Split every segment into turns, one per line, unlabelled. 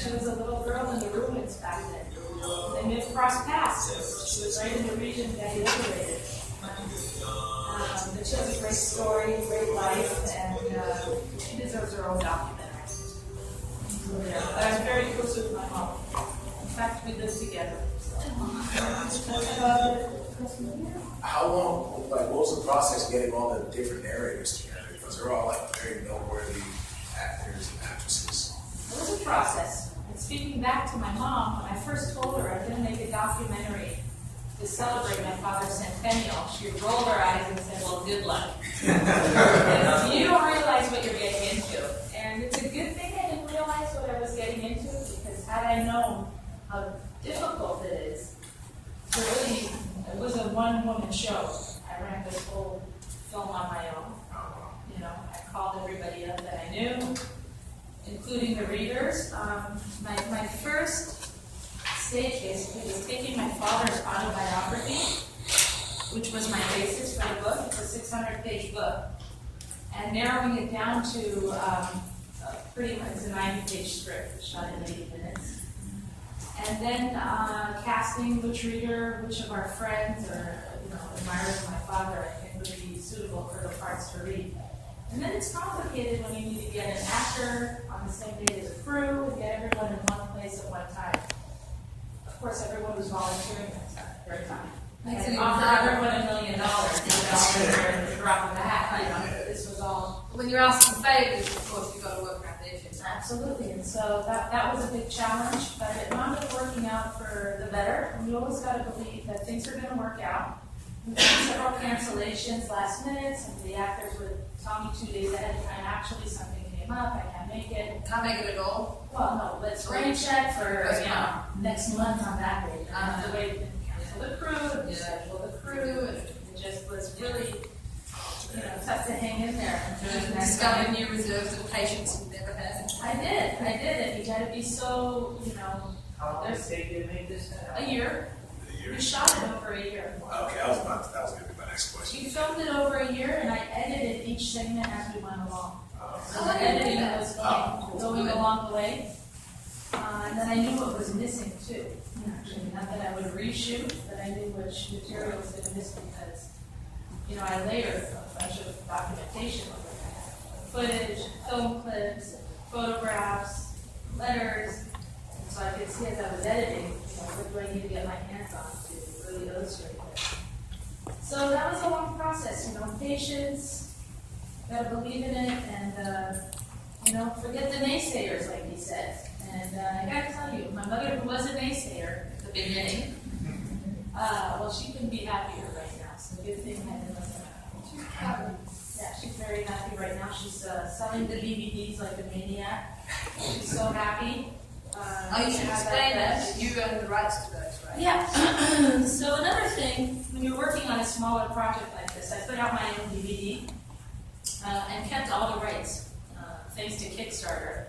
she was a little girl in the ruins back then. They may have crossed paths. She was right in the region that he liberated. But she has a great story, great life, and she deserves her own documentary. But I'm very close with my mom. In fact, we live together.
How long, like, what was the process getting all the different narrators together? Because they're all, like, very noteworthy actors and actresses.
It was a process. And speaking back to my mom, when I first told her I was going to make a documentary to celebrate my father's centennial, she rolled her eyes and said, well, good luck. Because you don't realize what you're getting into. And it's a good thing I didn't realize what I was getting into, because had I known how difficult it is to really, it was a one-woman show. I ran this whole film on my own. You know, I called everybody up that I knew, including the readers. My first stage basically was taking my father's autobiography, which was my basis for the book. It's a 600-page book, and narrowing it down to pretty much a 90-page script shot in 80 minutes. And then casting which reader, which of our friends or admirers of my father I think would be suitable for the parts to read. And then it's complicated when you need to get an actor on the same day as a crew and get everyone in one place at one time. Of course, everyone was volunteering that time. And offer everyone $1 million, in the drop of a hat. This was all.
When you're asking favors, of course, you've got to work around the issues.
Absolutely, and so that was a big challenge, but it wound up working out for the better. And you always got to believe that things are going to work out. We had several cancellations last minute. Some of the actors would tell me 2 days ahead of time, actually something came up, I can't make it.
Can't make it at all?
Well, no, let's rain check for next month on that date. The way we cancel the crew, we schedule the crew, and it just was really tough to hang in there.
Discovering new reserves of patience you never had.
I did, and you got to be so,
How long did it take you to make this happen?
a year. We shot it over a year.
Okay, that was going to be my next question.
We filmed it over a year, and I edited each segment as we went along. So the
Oh,
editing
yeah.
was going along the way. And then I knew what was missing too. Actually, not that I would reshoot, but I knew which material was going to miss because, I layered a bunch of documentation over that. Footage, film clips, photographs, letters. And so I could see as I was editing, what do I need to get my hands on to really illustrate this. So that was a long process, patience, gotta believe in it, and forget the naysayers, like he said. And I gotta tell you, my mother, who was a naysayer at the beginning, well, she couldn't be happier right now. So good thing I didn't listen to her. Yeah, she's very happy right now. She's selling the DVDs like a maniac. She's so happy.
You should explain that. You own the rights to those, right?
Yeah. So another thing, when you're working on a smaller project like this, I put out my own DVD and kept all the rights, thanks to Kickstarter,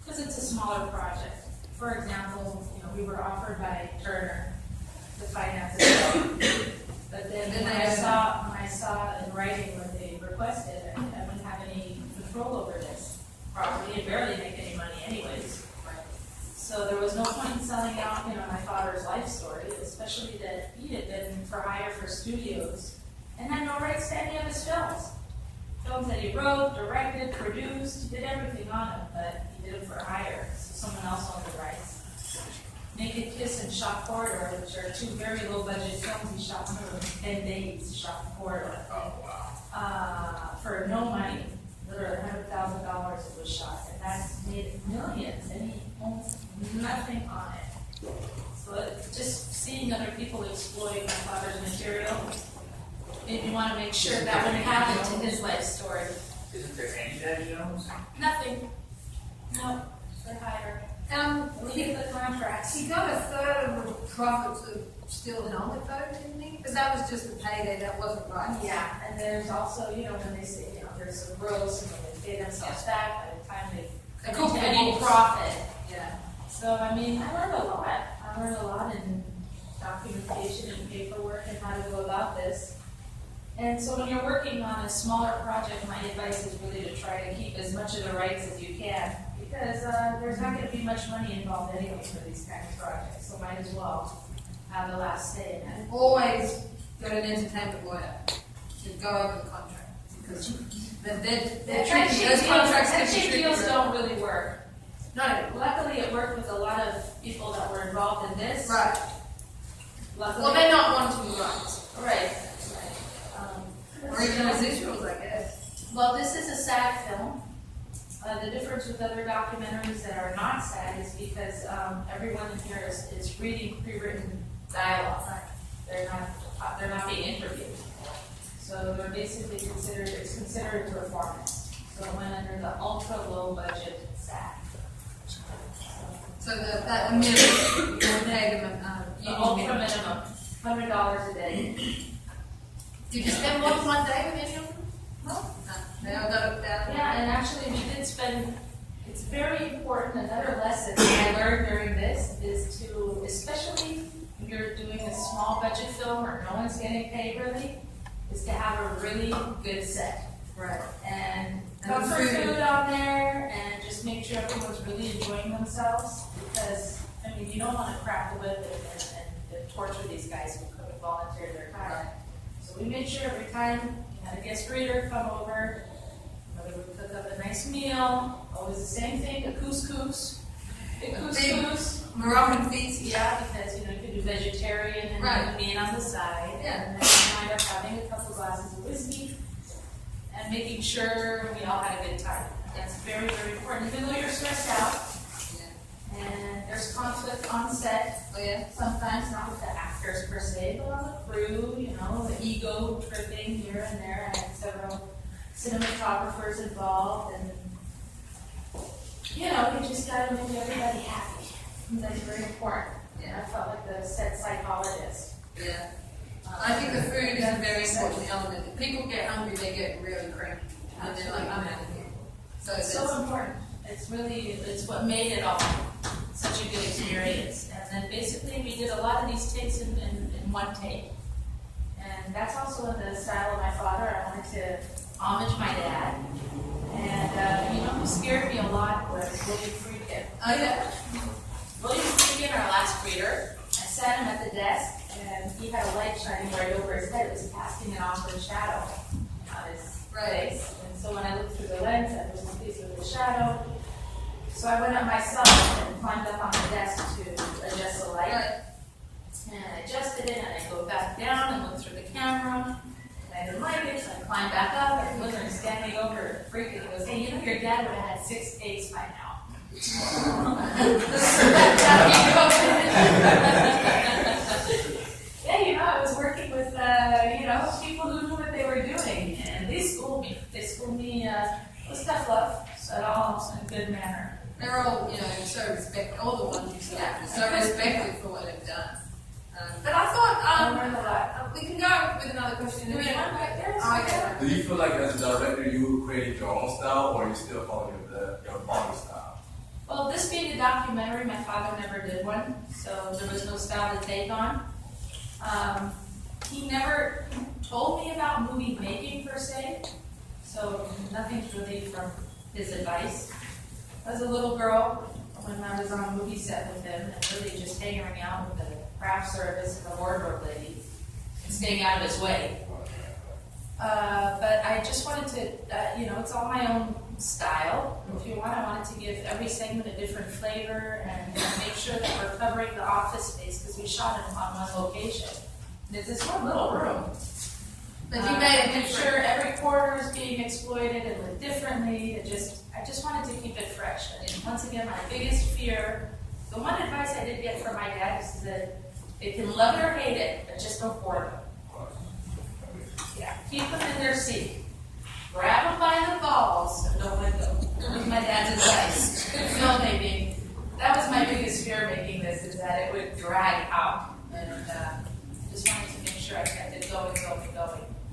because it's a smaller project. For example, we were offered by Turner to finance it, but then when I saw in writing what they requested, I wouldn't have any control over this property and barely make any money anyways. So there was no point in selling out, my father's life story, especially that he had been for hire for studios and had no rights to any of his films. Films that he wrote, directed, produced, he did everything on them, but he did them for hire, so someone else owned the rights. Naked Kiss and Shock Corridor, which are two very low-budget films, he shot one of them in 10 days, Shock Corridor.
Oh, wow.
For no money, literally $100,000 it was shot, and that's made millions, and he owns nothing on it. So just seeing other people exploit my father's material made me want to make sure that wouldn't happen to his life story.
Isn't there any Daddy Jones?
Nothing. No, they're higher. Leave the contracts.
He got a third of the profits of Still Helmet though, didn't he? Because that was just a payday, that wasn't right.
Yeah, and there's also, when they say, there's some gross and when they pay themselves back by the time they come into any profit.
Yeah.
So, I learned a lot. I learned a lot in documentation and paperwork and how to go about this. And so when you're working on a smaller project, my advice is really to try to keep as much of the rights as you can. because there's not going to be much money involved anyway for these kind of projects, so might as well have the last say in it.
Always get an entertainment lawyer to go over the contract, because they're tricky. Those contracts can be
Handshake
tricky.
deals don't really work.
No,
Luckily, it worked with a lot of people that were involved in this.
right.
Luckily,
Well, they're not wanting rights.
right.
Original visuals, I guess.
Well, this is a SAG film. The difference with other documentaries that are not SAG is because everyone in here is reading pre-written dialogue. They're not being interviewed. So they're basically it's considered a performance. So it went under the ultra low budget SAG.
So that minimum, you pay them,
The ultra minimum, $100 a day.
Did you spend more than 1 day with any of them? No. They all got it down.
Yeah, and actually we did spend, it's very important, another lesson that I learned during this is to, especially if you're doing a small budget film or no one's getting paid really, is to have a really good set.
Right.
And
And
put
the
some
food.
food on there and just make sure everyone's really enjoying themselves because, I mean, you don't want to crack the whip and torture these guys who could have volunteered their time. So we made sure every time we had a guest reader come over, we would cook up a nice meal, always the same thing, a couscous. Big couscous.
Moroccan feast.
Yeah, because, you could do vegetarian and
Right.
have meat on the side.
Yeah.
And then we wind up having a couple glasses of whiskey and making sure we all had a good time. That's very, very important, even though you're stressed out
Yeah.
and there's conflict on set.
Oh, yeah?
Sometimes not with the actors per se, but on the crew, the ego tripping here and there. I had several cinematographers involved and, you just gotta make everybody happy. And that's very important.
Yeah.
I felt like the set psychologist.
Yeah. I think the food is a very important element. If people get hungry, they get really cranky. And they're like, I'm out of here. So
It's
that's,
so important. It's what made it all such a good experience. And then basically we did a lot of these takes in one take. And that's also in the style of my father. I wanted to homage my dad. And who scared me a lot was William Friedkin.
oh, yeah.
William Friedkin, our last reader, I sat him at the desk and he had a light shining right over his head. It was casting an awkward shadow on his face. And so when I looked through the lens, I was pleased with the shadow. So I went up myself and climbed up on the desk to adjust the light.
Right.
And I adjusted it and I go back down and look through the camera. And I didn't like it, so I climbed back up and looked and standing over Freaking. He goes, hey, your dad would have had 6 takes by now. Yeah, I was working with, people who knew what they were doing. And they schooled me. With tough love, so all in a good manner.
They're all, so respected. All the ones you said, so respected for what they've done. But I
I
thought
learned a lot.
we can go with another question.
Do we want right there?
Oh, yeah.
Do you feel like as a director you created your own style or you still following your father's style?
Well, this being a documentary, my father never did one, so there was no style to take on. He never told me about movie making per se, so nothing's really from his advice. As a little girl, when I was on a movie set with him, and really just hanging out with the craft service and the wardrobe lady, and staying out of his way. But I just wanted to, it's all my own style. If you want, I wanted to give every segment a different flavor and make sure that we're covering the office space because we shot it on one location. And it's this one little room.
But you made it
make
different.
sure every corner is being exploited and lived differently. I just wanted to keep it fresh. And once again, my biggest fear, the one advice I did get from my dad is that they can love it or hate it, but just don't bore them. Yeah, keep them in their seat. Grab them by the balls and don't let go. That was my dad's advice. Filmmaking. That was my biggest fear making this, is that it would drag out. And just wanted to make sure I kept it going.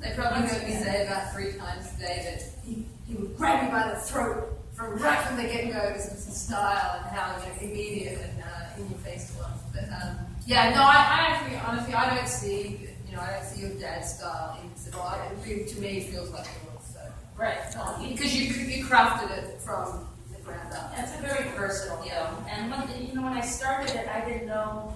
They probably heard me say about 3 times today that he would grab you by the throat right from the get-go because it's his style and how immediate and in your face it was. But I actually, honestly, I don't see your dad's style in this at all. To me, it feels like yours. So.
Right.
Because you crafted it from ground up.
It's a very personal film. And when I started it, I didn't know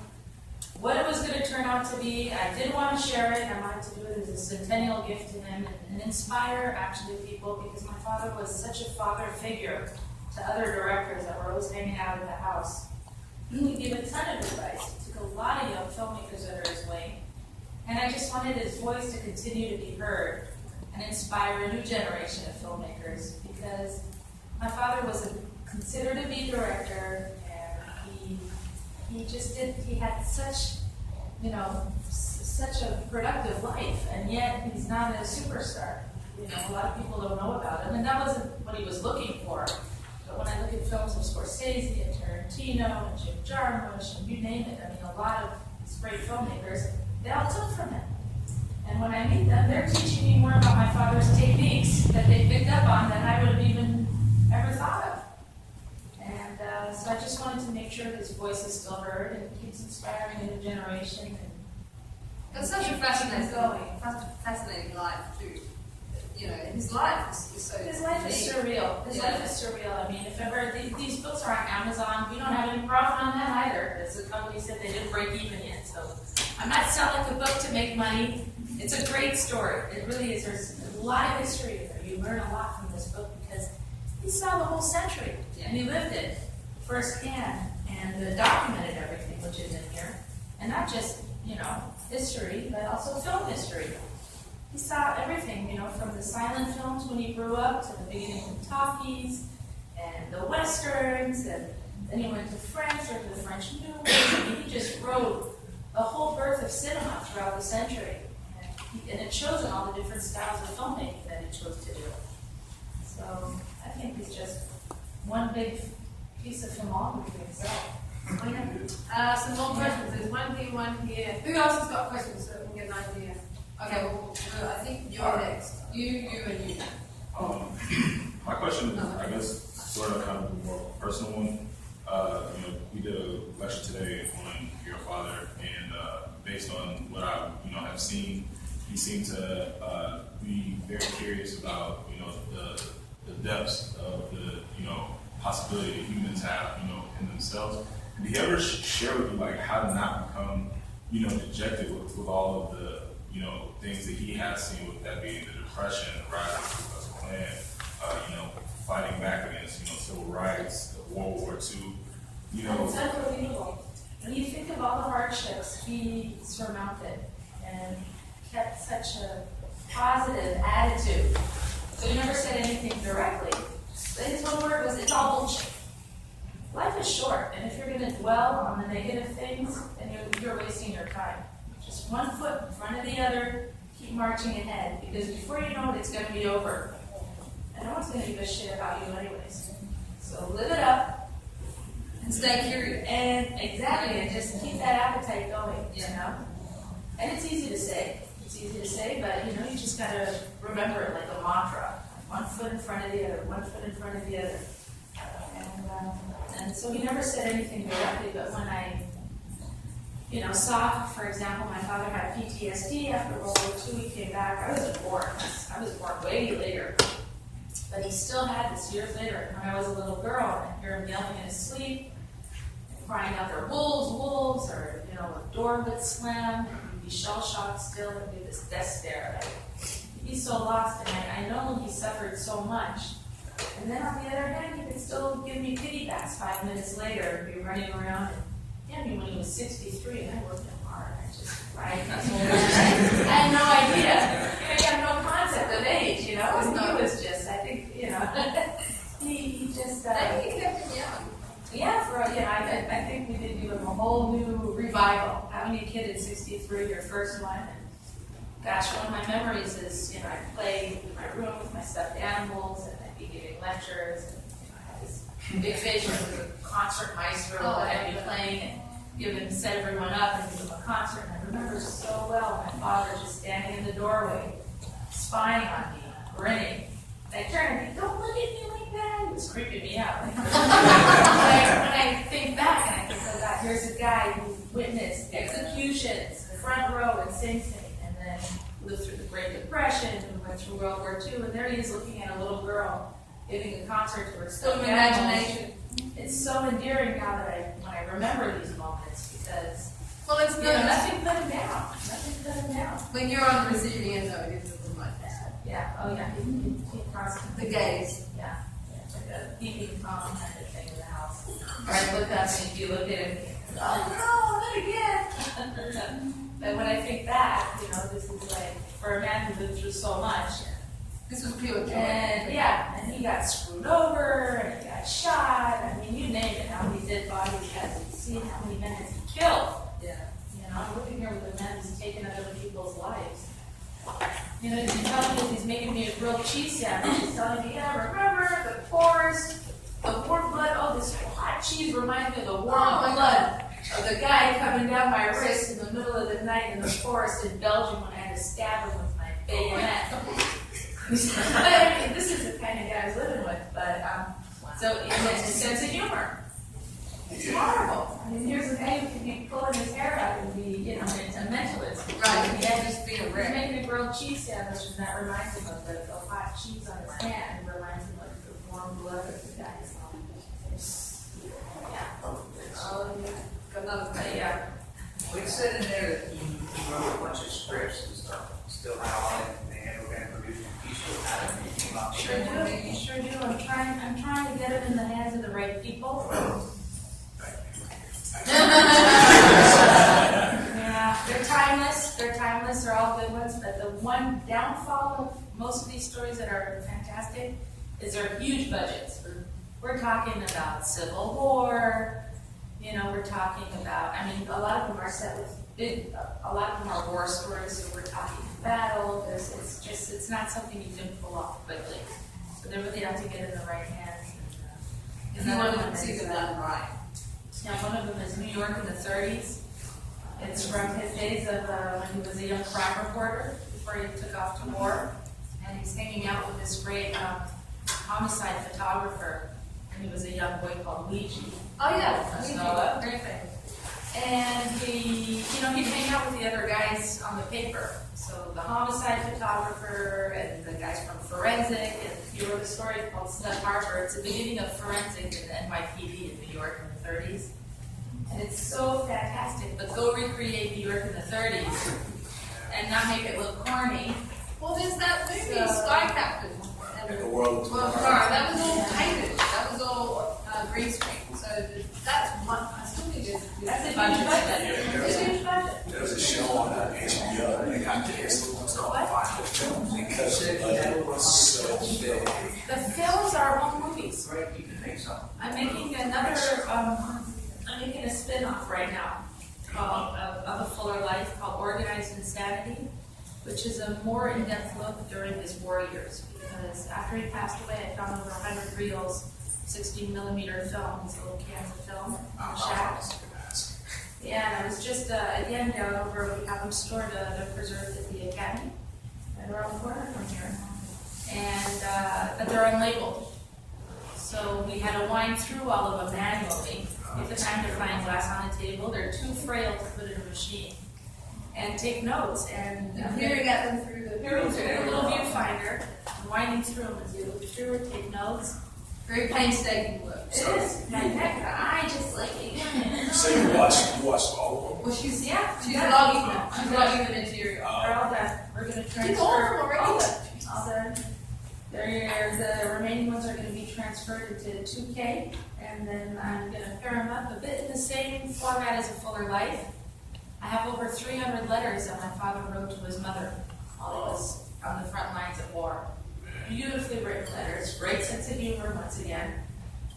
what it was going to turn out to be. I didn't want to share it. I wanted to do it as a centennial gift to him and inspire actually people, because my father was such a father figure to other directors that were always hanging out at the house. He would give a ton of advice. He took a lot of young filmmakers under his wing. And I just wanted his voice to continue to be heard and inspire a new generation of filmmakers, because my father was considered a B director, and he had such, such a productive life, and yet he's not a superstar. A lot of people don't know about him, and that wasn't what he was looking for. But when I look at films of Scorsese and Tarantino and Jim Jarmusch and you name it, a lot of these great filmmakers, they all took from him. And when I meet them, they're teaching me more about my father's techniques that they picked up on than I would have even ever thought of. And so I just wanted to make sure his voice is still heard and keeps inspiring a new generation.
It's such a fascinating life too. His life is so.
His life is surreal. His life is surreal. I mean, if ever these books are on Amazon, we don't have any profit on that either. As the company said, they didn't break even yet. So I'm not selling the book to make money. It's a great story. It really is. There's a lot of history there. You learn a lot from this book because he saw the whole century and he lived it firsthand and documented everything which is in here, and not just history, but also film history. He saw everything, from the silent films when he grew up to the beginning of the talkies and the westerns, and then he went to France or to the French New Wave. He just wrote the whole birth of cinema throughout the century, and it shows in all the different styles of filmmaking that he chose to do. So I think he's just one big piece of filmography himself.
Some more questions. There's one here. Who else has got questions so we can get an idea? Okay, well, I think you're next. You, and you.
My question is, I guess, sort of kind of a more personal one. We did a lecture today on your father, and based on what I, have seen, he seemed to be very curious about, the depths of the, possibility that humans have, in themselves. Did he ever share with you, how to not become, dejected with all of the, things that he has seen, with that being the depression, the rise of the Klan, fighting back against, civil rights, World War II,
It's unbelievable. When you think of all the hardships he surmounted and kept such a positive attitude. So he never said anything directly. But his one word was, it's all bullshit. Life is short, and if you're going to dwell on the negative things, then you're wasting your time. Just one foot in front of the other, keep marching ahead, because before you know it, it's going to be over. And no one's going to give a shit about you anyways. So live it up.
And stay curious.
And exactly, and just keep that appetite going, And it's easy to say. But you just got to remember it like a mantra. One foot in front of the other, one foot in front of the other. And so he never said anything directly, but when I, saw, for example, my father had PTSD after World War II, he came back. I wasn't born. I was born way later. But he still had this years later. When I was a little girl, I'd hear him yelling in his sleep, crying out there, wolves, or, a door would slam, and he'd be shell-shocked still, and do this death stare. He'd be so lost, and I know he suffered so much. And then on the other hand, he could still give me piggybacks 5 minutes later, and be running around. And when he was 63, and I worked him hard. I just cried. I had no idea. I had no concept of age, He was just, I think, he just.
I think he kept him young.
Yeah, I think we did give him a whole new revival. Having a kid at 63, your first one. And gosh, one of my memories is, I'd play in my room with my stuffed animals, and I'd be giving lectures, and I had this big vision of a concert maestro that I'd be playing and set everyone up and give them a concert. And I remember so well my father just standing in the doorway, spying on me, grinning. And I turned and he, don't look at me like that. He was creeping me out. When I think back and I think, oh God, here's a guy who witnessed executions, the front row in Sing Sing, and then lived through the Great Depression and went through World War II, and there he is looking at a little girl giving a concert to her
Still
stuffed
an
animals.
imagination.
It's so endearing now that when I remember these moments, because,
Well, it's
you know,
not,
nothing put him down, nothing put him down.
when you're on the receiving end, though, it is a little like that.
Yeah, oh yeah, he constantly.
The gaze.
Yeah, yeah, it's like a peeping Tom kind of thing in the house. Or I look up and if you look at him, oh no, not again. But when I think back, you know, this is like, for a man who lived through so much,
This was pure joy.
and yeah, and he got screwed over, and he got shot, I mean, you name it, how many dead bodies has he seen, how many men has he killed?
Yeah.
You know, I'm looking here with the men who's taken out other people's lives. You know, he's telling me he's making me a grilled cheese sandwich. He's telling me, yeah, remember the forest, the warm blood. Oh, this hot cheese reminds me of the warm blood of the guy coming down my wrist in the middle of the night in the forest in Belgium when I had to stab him with my bayonet. I mean, this is the kind of guy I was living with, but so it's a sense of humor. It's horrible. I mean, here's a guy who could be pulling his hair out and be, you know, a mentalist.
Right, you can't just be a
He's
wreck.
making a grilled cheese sandwich, and that reminds him of the hot cheese on his hand. It reminds him of the warm blood of the guy's home. Yeah. Oh, yeah.
Got another
But
thing.
yeah.
We said in there that you wrote a bunch of scripts and stuff, still have on it, and they were gonna produce, you still have it, you came out.
Sure do. Sure do. I'm trying to get it in the hands of the right people. Yeah, they're timeless. They're timeless. They're all good ones. But the one downfall of most of these stories that are fantastic is they're huge budgets. We're talking about Civil War. You know, we're talking about. I mean, a lot of them are set with big. A lot of them are war stories. So we're talking battle. It's not something you can pull off quickly. So they really have to get in the right hands.
If you want to see them done right.
Yeah, one of them is New York in the 30s. It's from his days of when he was a young crime reporter before he took off to war. And he's hanging out with this great homicide photographer. And he was a young boy called Luigi.
Oh, yeah.
So, very famous. And he'd hang out with the other guys on the paper. So the homicide photographer and the guys from forensic. And he wrote a story called Snug Harbor. It's the beginning of forensic in NYPD in New York in the 30s. And it's so fantastic, but go recreate New York in the 30s and not make it look corny.
Well, there's that movie,
So-
Sky Captain.
And the world was
Well, sorry, that was all painted. That was all green screen. So that's one. I still think
That's a huge
budget.
budget. It's a huge budget.
There was a show on HBO that got canceled. It was called Final Film because the budget was so big.
The films are all movies.
Right, you can make something.
I'm making I'm making a spin-off right now called of a Fuller Life called Organized Insanity, which is a more in-depth look during his war years. Because after he passed away, I found over 100 reels, 16mm film, his little cans of film, in the shack. Yeah, and I was just again down over. We have them stored, they're preserved at the Academy, right around the corner from here, and but they're unlabeled. So we had to wind through all of them manually. Get the magnifying glass on the table. They're too frail to put in a machine. And take notes. And
Peering at them through the
peering through a little viewfinder, winding through them as you look through it, take notes.
very painstaking work.
It is. My neck, I just like it.
So you watched all of them?
Well, she's
She's
logging
them.
them. She's logging the material.
They're all done. We're going to transfer.
She's all of them already?
All done. All done. The remaining ones are going to be transferred into 2K, and then I'm going to pair them up a bit in the same format as a Fuller Life. I have over 300 letters that my father wrote to his mother while he was on the front lines of war. Beautifully written letters, great sense of humor once again,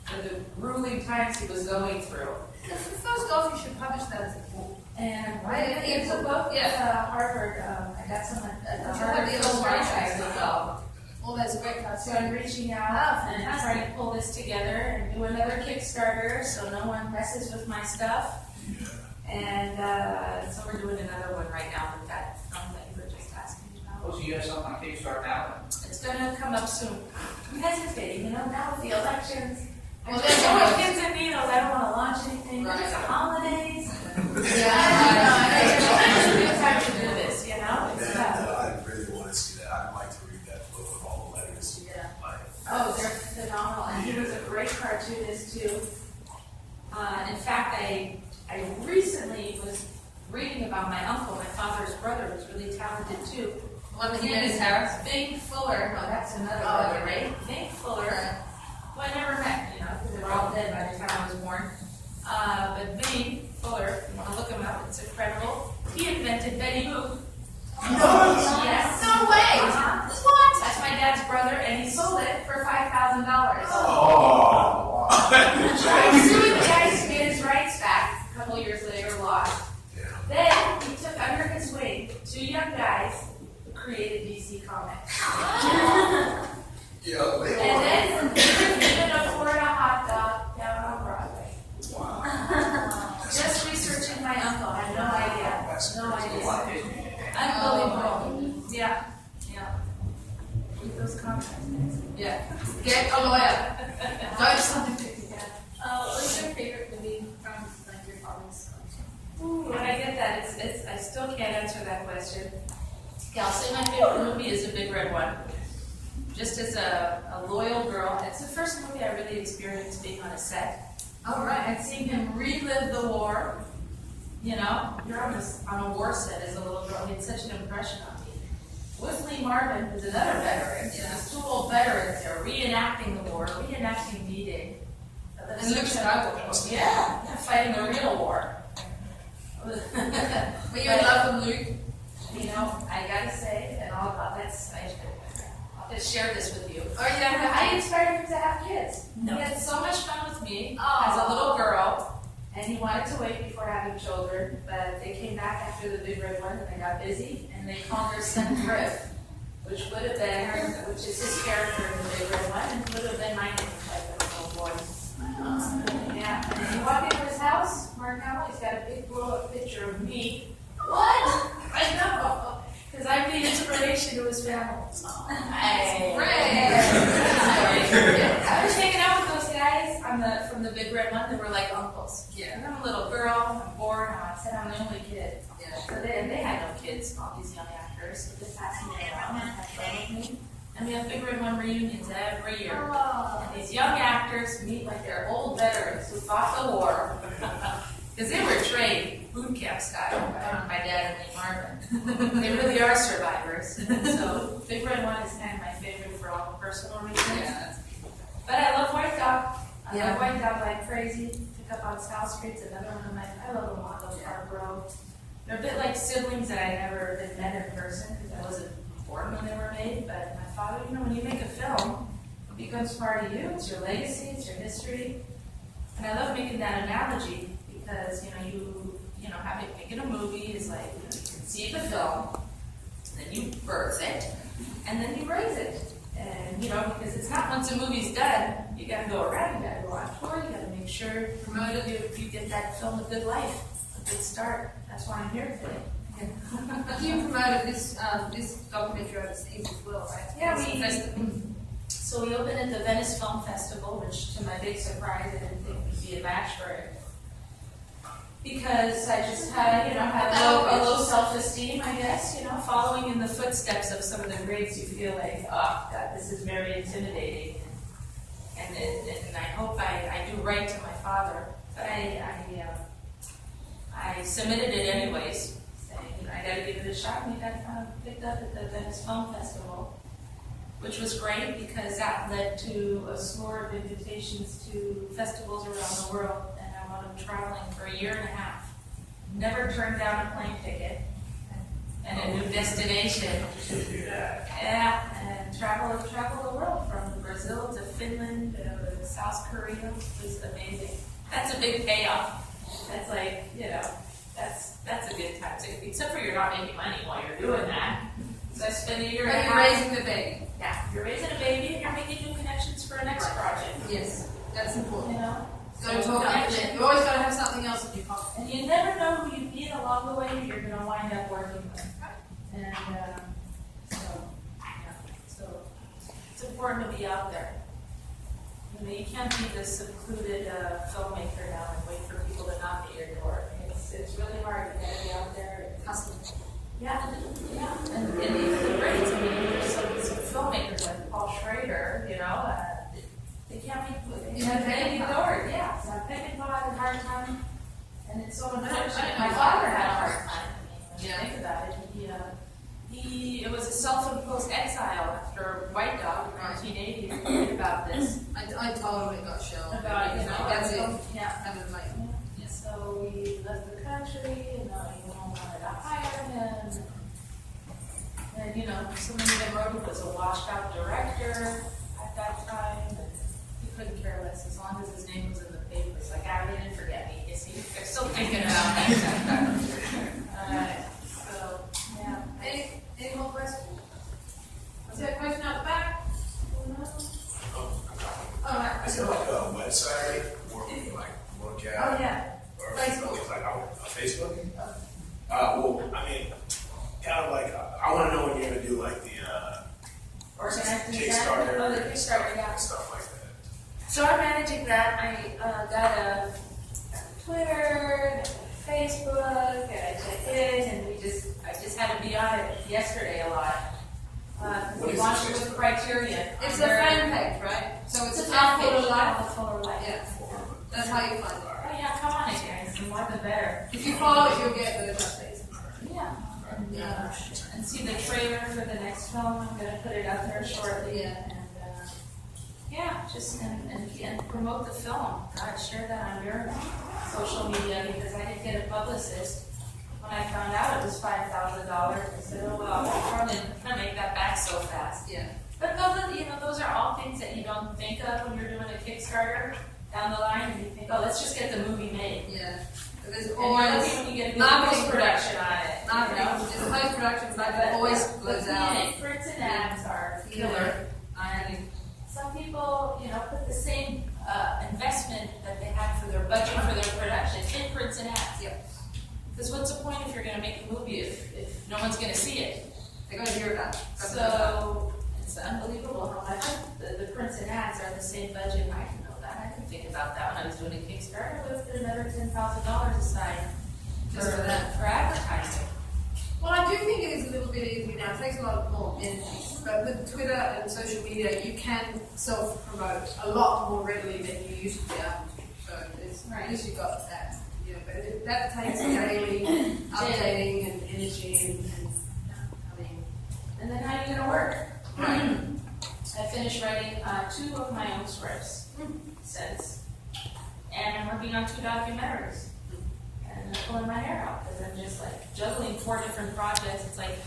for the grueling times he was going through.
First off, you should publish that as a book.
And it's a book.
Yeah.
Harvard. I got some at the
You
Harvard
have the
Film
illustrations
Archives
as
as
well.
well.
All those great
So I'm
cartoons.
reaching out and trying to pull this together and do another Kickstarter so no one messes with my stuff. And so we're doing another one right now with that film that you were just asking about.
Oh, so you have something on Kickstarter now?
It's gonna come up soon. I'm hesitating, now with the elections.
Well,
There's
there's
so
no-
much pins and needles, I don't wanna launch anything,
Right.
it's the holidays.
Yeah,
It's a good time to do this, It's
I really want to see that. I'd like to read that book with all the letters.
Yeah.
Like,
Oh, the I recently was reading about my uncle, my father's brother, who's really talented too.
One that he met his Harris.
Bing Fuller, no, that's another brother, right? Bing Fuller, who I never met, because they were all dead by the time I was born. But Bing Fuller, you want to look him up, it's incredible. He invented Betty Boop. Yes.
No way!
What? That's my dad's brother, and he sold it for $5,000.
Oh,
He sued the guy to get his rights back a couple years later, lost. Then he took under his wing 2 young guys who created DC Comics.
yeah,
And then even afford a hot dog down on Broadway. Just researching my uncle, I had no idea. No idea. Unbelievable. Yeah. With those contacts.
Yeah. Get a lawyer. Don't something.
What's your favorite movie from like your father's? Ooh, when I get that, it's I still can't answer that question. Yeah, I'll say my favorite movie is The Big Red One. Just as a loyal girl, it's the first movie I really experienced being on a set.
All right.
I'd seen him relive the war. You're on a war set as a little girl. He had such an impression on me. With Lee Marvin, who's another veteran. There's 2 old veterans there reenacting the war, reenacting D-Day.
And Luke Skywalker.
Yeah, fighting the real war.
Were you in love with Luke?
I gotta say, and I'll just share this with you.
Oh, yeah.
I inspired him to have kids.
No.
He had so much fun with me
Oh.
as a little girl, and he wanted to wait before having children, but they came back after the Big Red One, and they got busy, and they called their son Griff, which would have been, which is his character in the Big Red One, and would have been my name if I was a little boy. Yeah, and you walk into his house, Mark Hamill, he's got a big blow-up picture of me. What? I know, because I'm the inspiration to his family. I was hanging out with those guys from the Big Red One. They were like uncles.
Yeah.
And I'm a little girl. I'm bored. And I said I'm the only kid.
Yeah.
So they had no kids. All these young actors. So they passed me around and had fun with me. And we have Big Red One reunions every year. And these young actors meet like they're old veterans who fought the war. Because they were trained boot camp style by my dad and Lee Marvin. They really are survivors. So Big Red One is kind of my favorite for all personal reasons.
Yeah.
But I love White Dog. I
Yeah.
love White Dog like crazy. Pick up on South Street's another one of my. I love them all. I love Park Row. They're a bit like siblings that I never been met in person because I wasn't born when they were made. But my father, when you make a film, it becomes part of you. It's your legacy. It's your history. And I love making that analogy because making a movie is like you conceive a film, then you birth it, and then you raise it. And because it's not once a movie's done, you gotta go around, you gotta go on tour, you gotta make sure you get that film a good life, a good start. That's why I'm here today.
You promoted this documentary overseas as well, right?
Yeah, so we opened at the Venice Film Festival, which to my big surprise, I didn't think would be a match for it. Because I just had a low self-esteem, I guess, following in the footsteps of some of the greats, you feel like, oh, God, this is very intimidating. And I hope I do right to my father. But I submitted it anyways, saying, I gotta give it a shot, and we got picked up at the Venice Film Festival, which was great because that led to a slew of invitations to festivals around the world. I'm traveling for a year and a half. Never turned down a plane ticket and a new destination. Yeah, and travel the world from Brazil to Finland to South Korea was amazing. That's a big payoff. That's like, that's a good time. Except for you're not making money while you're doing that. So I spent a year and a half.
You're raising the baby.
Yeah, you're raising a baby and you're making new connections for a next project.
Yes, that's important.
So
You always got to have something else in your pocket.
And you never know who you meet along the way who you're going to wind up working with. And so it's important to be out there. You can't be this secluded filmmaker now and wait for people to knock at your door. It's really hard. You got to be out there and hustle. Yeah. And even the greats. There's some filmmakers like Paul Schrader. They can't be ignored. Yeah, so I'm picking on a hard time And it's so unfortunate. My father had a hard time. When you
Yeah.
think about it, it was a self-imposed exile after White Dog in 1980. We read about this.
I totally got shown.
About it,
That's it.
Yeah.
That was like,
Yeah, so we left the country, and we wanted to hire him. And someone even wrote he was a washed-out director at that time. And he couldn't care less as long as his name was in the papers. Like, they didn't forget me. You see, they're still thinking about me. So, yeah.
any more questions? Was there a question out the back? All right.
Is it like a website where we can like look at?
Oh, yeah.
Or
Facebook.
It's like on Facebook? Well, I mean, kind of like, I want to know when you're going to do like the
Organizing
Kickstarter.
that. Oh, the Kickstarter, yeah.
and stuff like that.
So I'm managing that. I got a Twitter, Facebook, and I checked in, and I just had to be on it yesterday a lot.
What
We
is
launched
it?
it with Criterion.
It's a fan page, right? So it's
It's
a
a fan
Fuller
page.
Life.
Fuller Life.
Yeah. That's how you find it.
Oh yeah, come on, guys. The more the better.
If you follow it, you'll get the updates.
Yeah. And see the trailer for the next film. I'm gonna put it out there shortly.
Yeah.
And just and promote the film. God, share that on your social media because I didn't get a publicist. When I found out it was $5,000, I said, oh well, I'm probably not gonna make that back so fast.
Yeah.
But those are all things that you don't think of when you're doing a Kickstarter down the line, and you think, oh, let's just get the movie made.
Yeah. But there's
And you're
always
lucky when you get a good
marketing
post-production on it.
There's post-production, but it always blows out.
Prints and ads are killer. And some people, put the same investment that they had for their budget for their production in prints and ads.
Yep.
Because what's the point if you're going to make a movie if no one's going to see it?
They're going to hear about it.
So it's unbelievable how much the prints and ads are the same budget. I didn't know that. I didn't think about that when I was doing a Kickstarter. I left another $10,000 aside
Just for that.
for advertising.
Well, I do think it is a little bit easier now. It takes a lot more energy. But with Twitter and social media, you can self-promote a lot more readily than you used to be able to. So at least you've got that. But that takes daily updating and energy
And then how are you going to work? I finished writing 2 of my own scripts since. And I'm working on 2 documentaries. And I'm pulling my hair out because I'm just like juggling 4 different projects. It's like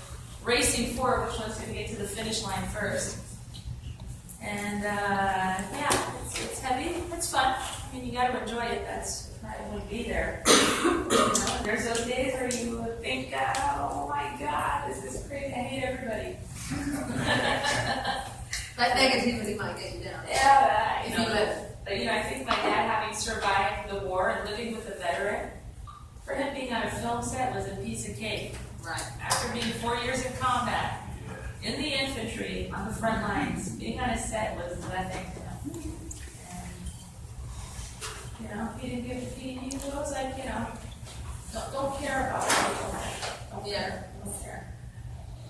racing for which one's going to get to the finish line first. And it's heavy. It's fun. I mean, you got to enjoy it. That's I wouldn't be there. There's those days where you would think, oh my God, this is crazy. I hate everybody.
That negativity might get you down.
Yeah,
If you live.
But I think my dad, having survived the war and living with a veteran, for him being on a film set was a piece of cake.
Right.
After being 4 years in combat, in the infantry, on the front lines, being on a set was nothing to him. And, he was like, don't care about people. Don't care. Don't care.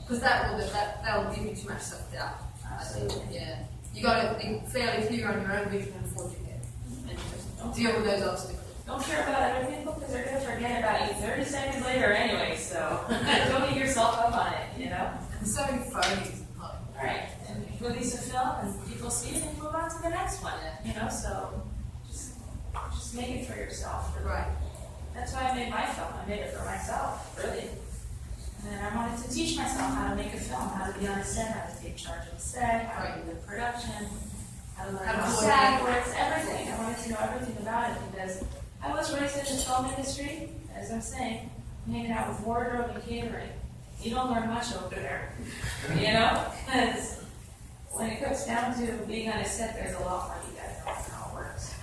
Because that will give you too much self-doubt.
Absolutely.
Yeah. You got to be fairly clear on your own vision and what you get. And just deal with those obstacles.
Don't care about other people because they're going to forget about you 30 seconds later anyway, so don't get yourself up on it,
And so many phonies.
Alright, and you release a film and people see it and move on to the next one, so just make it for yourself. Really.
Right.
That's why I made my film. I made it for myself, really. And I wanted to teach myself how to make a film, how to be on a set, how to take charge of the set, how to do the production, how to learn how SAG works, everything. I wanted to know everything about it because I was raised in the film industry, as I'm saying, hanging out with wardrobe and catering. You don't learn much over there, because when it comes down to being on a set, there's a lot more you guys don't know how it works.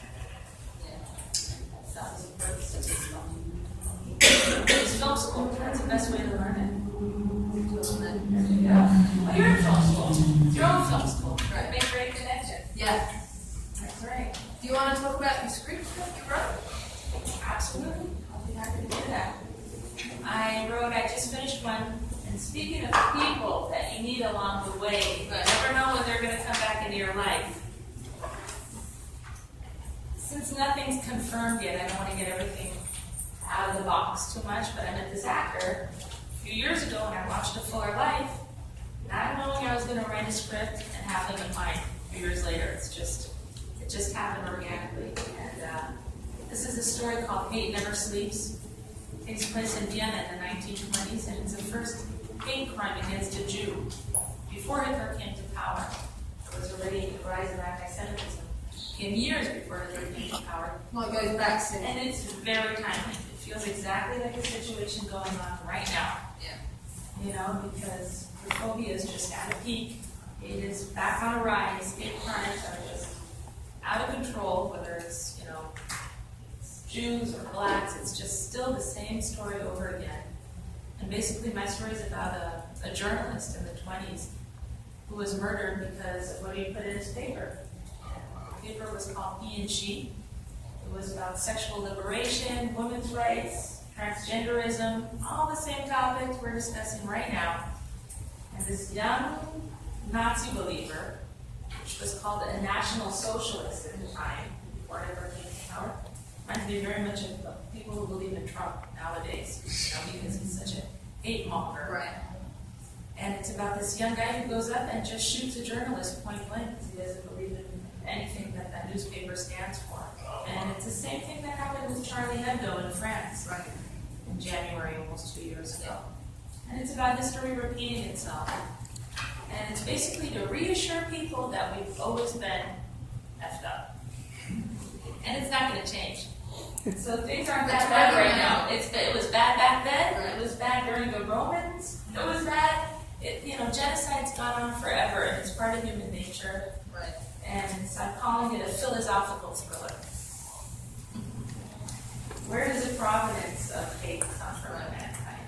Sounds important. It's film school. That's the best way to learn it. There you go. Well, you're in film school. It's your own film school.
Right.
Make great connections.
Yeah.
That's right.
Do you want to talk about your script that you wrote?
Absolutely. I'll be happy to do that. I just finished one, and speaking of people that you need along the way, you never know when they're going to come back into your life. Since nothing's confirmed yet, I don't want to get everything talks too much, but I met this actor a few years ago when I watched A Fuller Life, not knowing I was going to write a script and have him in mind a few years later. It just happened organically. And this is a story called Hate Never Sleeps. It takes place in Vienna in the 1920s, and it's the first hate crime against a Jew. Before Hitler came to power, there was already a rise of anti-Semitism. Came years before Hitler came to power.
Well, it goes back to.
And it's very timely. It feels exactly like a situation going on right now.
Yeah.
You know, because the phobia is just at a peak. It is back on a rise. Hate crimes are just out of control, whether it's, you know, it's Jews or blacks. It's just still the same story over again. And basically my story is about a journalist in the 20s who was murdered because of what he put in his paper. The paper was called He and She. It was about sexual liberation, women's rights, transgenderism, all the same topics we're discussing right now. And this young Nazi believer, which was called a National Socialist at the time, before it ever came to power, reminds me very much of people who believe in Trump nowadays, you know, because he's such a hate monger.
Right.
And it's about this young guy who goes up and just shoots a journalist point blank because he doesn't believe in anything that that newspaper stands for. And it's the same thing that happened with Charlie Hebdo in France,
Right.
in January, almost 2 years ago. And it's about history repeating itself. And it's basically to reassure people that we've always been effed up. And it's not going to change. So things aren't that bad right now. It was bad back then. It was bad during the Romans. It was bad. Genocide's gone on forever, and it's part of human nature.
Right.
And so I'm calling it a philosophical thriller. Where does the provenance of hate come from in mankind?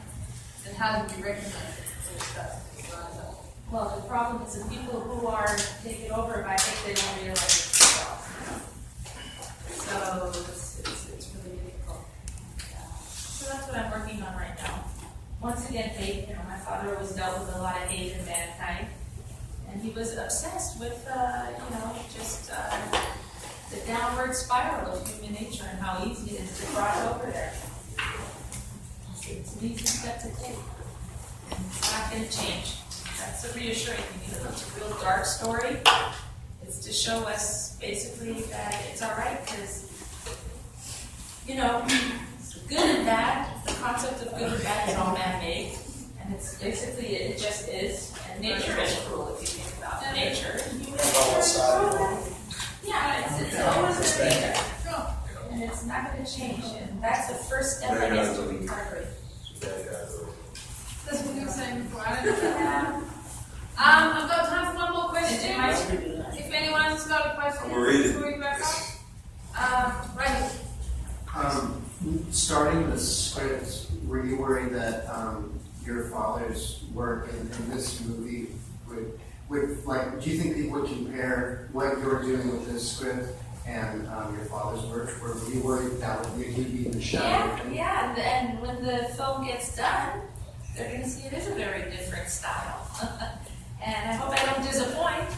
And how do we recognize it?
Well, the problem is the people who are taken over by hate, they don't realize it's themselves. So it's really difficult. So that's what I'm working on right now. Once again, hate. My father always dealt with a lot of hate in mankind, and he was obsessed with, the downward spiral of human nature and how easy it is to cross over there. It's an easy step to take, and it's not going to change. That's the reassuring thing. Even though it's a real dark story, it's to show us basically that it's all right because, good and bad, the concept of good and bad is all man-made. And it's basically, it just is. And nature is cruel if you think about nature. Human nature is cruel. Yeah, it's always been there. And it's not going to change. And that's the first step, I guess, to recovery.
That's what you were saying before. I don't know. I've got time for one more question. If anyone's got a question, before we wrap up. Right.
Starting the script, were you worried that your father's work in this movie do you think people would compare what you're doing with this script and your father's work? Were you worried that you'd be in the shadow?
Yeah, and when the film gets done, they're going to see it is a very different style. And I hope I don't disappoint,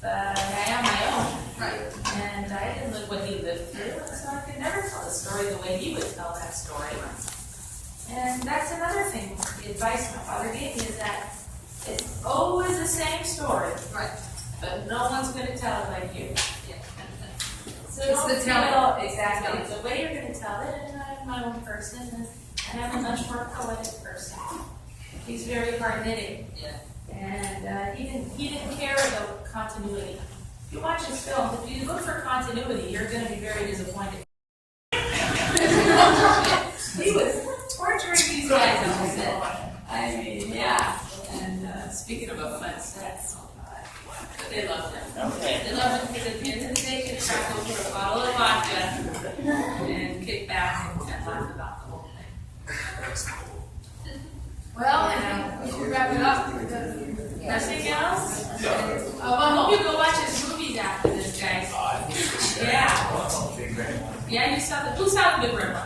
but I am my own.
Right.
And I didn't live what he lived through, so I could never tell the story the way he would tell that story. And that's another thing, the advice my father gave me is that it's always the same story,
Right.
but no one's going to tell it like you.
Yeah.
So
It's
don't
the
feel
telling.
exactly. It's the way you're going to tell it, and I'm my own person, and I'm a much more poetic person. He's very hard-hitting.
Yeah.
And he didn't care about continuity. If you watch his films, if you look for continuity, you're going to be very disappointed. He was torturing these guys on the set. I mean, yeah. And speaking of a fun set, but they loved him. They loved him because at the end of the day, they could crack over a bottle of vodka and kick back and laugh about the whole thing.
Well, I think we should wrap it up.
Nothing else? Oh, well, I hope you go watch his movies after this, guys. Yeah. Yeah, you saw who saw the Good Room?